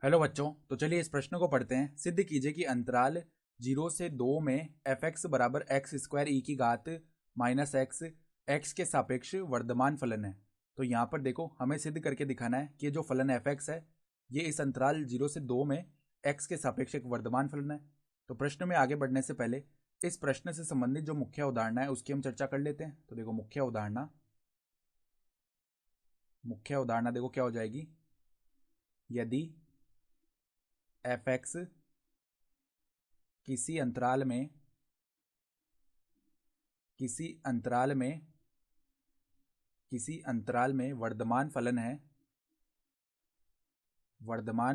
Hello बच्चों, तो चलिए इस प्रश्न को पढ़ते हैं। सिद्ध कीजिए कि अंतराल 0 से 2 में एफ एक्स बराबर एक्स स्क्वायर ई की घात माइनस एक्स एक्स के सापेक्ष वर्धमान फलन है। तो यहाँ पर देखो, हमें सिद्ध करके दिखाना है कि जो फलन एफ एक्स है ये इस अंतराल 0 से 2 में एक्स के सापेक्ष एक वर्धमान फलन है। तो प्रश्न में आगे बढ़ने से पहले इस प्रश्न से संबंधित जो मुख्य अवधारणा है उसकी हम चर्चा कर लेते हैं। तो देखो, मुख्य अवधारणा देखो क्या हो जाएगी। यदि एफ एक्स किसी अंतराल में वर्धमान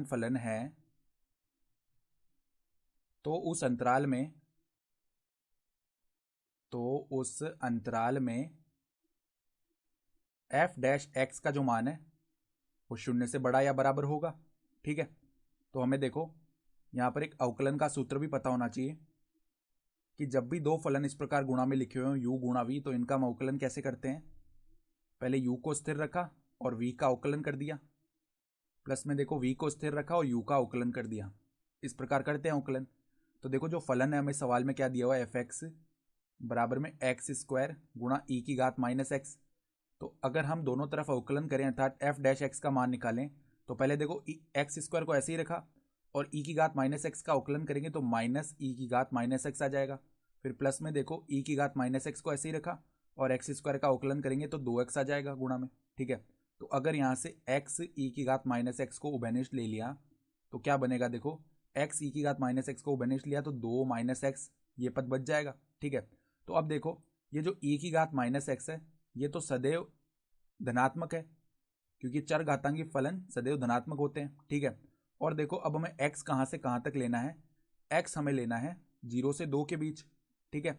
फलन है तो उस अंतराल में एफ डैश एक्स का जो मान है वो 0 से बड़ा या बराबर होगा। ठीक है, तो हमें देखो यहाँ पर एक अवकलन का सूत्र भी पता होना चाहिए कि जब भी दो फलन इस प्रकार गुणा में लिखे हुए हो u गुणा v, तो इनका हम अवकलन कैसे करते हैं। पहले u को स्थिर रखा और v का अवकलन कर दिया, प्लस में देखो v को स्थिर रखा और u का अवकलन कर दिया। इस प्रकार करते हैं अवकलन। तो देखो, जो फलन है हमें सवाल में क्या दिया हुआ है, एफ एक्स बराबर में एक्स स्क्वायर गुणा ई की घात माइनस एक्स। तो अगर हम दोनों तरफ अवकलन करें अर्थात एफ डैश एक्स का मान निकालें, तो पहले देखो एक्स स्क्वायर को ऐसे ही रखा और ई की घात माइनस एक्स का अवकलन करेंगे तो माइनस ई की घात माइनस एक्स आ जाएगा। फिर प्लस में देखो ई की घात माइनस एक्स को ऐसे ही रखा और एक्स स्क्वायर का अवकलन करेंगे तो 2x आ जाएगा गुणा में। ठीक है, तो अगर यहाँ से x ई की घात माइनस एक्स को उभयनिष्ठ ले लिया तो क्या बनेगा। देखो, x ई की घात माइनस एक्स को उभयनिष्ठ लिया तो 2 माइनस एक्स ये पद बच जाएगा। ठीक है, तो अब देखो ये जो ई की घात माइनस एक्स है ये तो सदैव धनात्मक है क्योंकि चर घातांकी फलन सदैव धनात्मक होते हैं। ठीक है, और देखो अब हमें x कहाँ से कहाँ तक लेना है। x हमें लेना है 0 से 2 के बीच। ठीक है,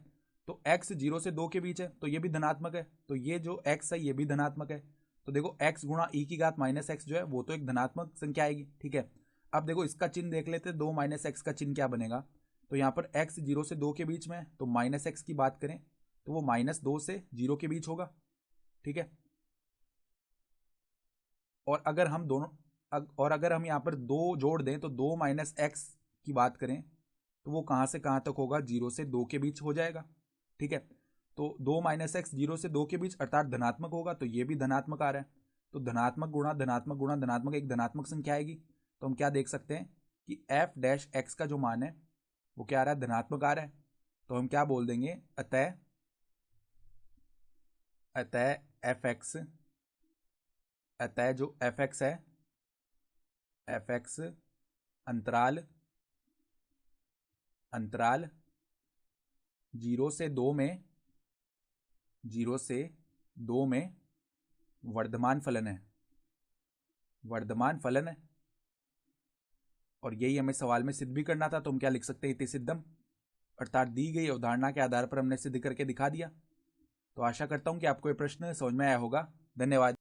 तो x 0 से 2 के बीच है तो ये भी धनात्मक है, तो ये जो x है ये भी धनात्मक है। तो देखो x गुणा ई की घात माइनस एक्स जो है वो तो एक धनात्मक संख्या आएगी। ठीक है, अब देखो इसका चिन्ह देख लेते हैं, 2 माइनस एक्स का चिन्ह क्या बनेगा। तो यहाँ पर x 0 से 2 के बीच में है तो माइनस एक्स की बात करें तो वो -2 से 0 के बीच होगा। ठीक है, और अगर हम यहाँ पर 2 जोड़ दें तो 2 माइनस एक्स की बात करें तो वो कहाँ से कहाँ तक होगा, 0 से 2 के बीच हो जाएगा। ठीक है, तो 2 माइनस एक्स 0 से 2 के बीच अर्थात धनात्मक होगा, तो ये भी धनात्मक आ रहा है। तो धनात्मक गुणा धनात्मक गुणा धनात्मक एक धनात्मक संख्या आएगी। तो हम क्या देख सकते हैं कि एफ डैश एक्स का जो मान है वो क्या आ रहा है, धनात्मक आ रहा है। तो हम क्या बोल देंगे, अतः एफ एक्स अतः जो एफ एक्स है, एफ एक्स अंतराल 0 से 2 में वर्धमान फलन है। और यही हमें सवाल में सिद्ध भी करना था, तो हम क्या लिख सकते हैं, इति सिद्धम, अर्थात दी गई अवधारणा के आधार पर हमने सिद्ध करके दिखा दिया। तो आशा करता हूं कि आपको ये प्रश्न समझ में आया होगा। धन्यवाद।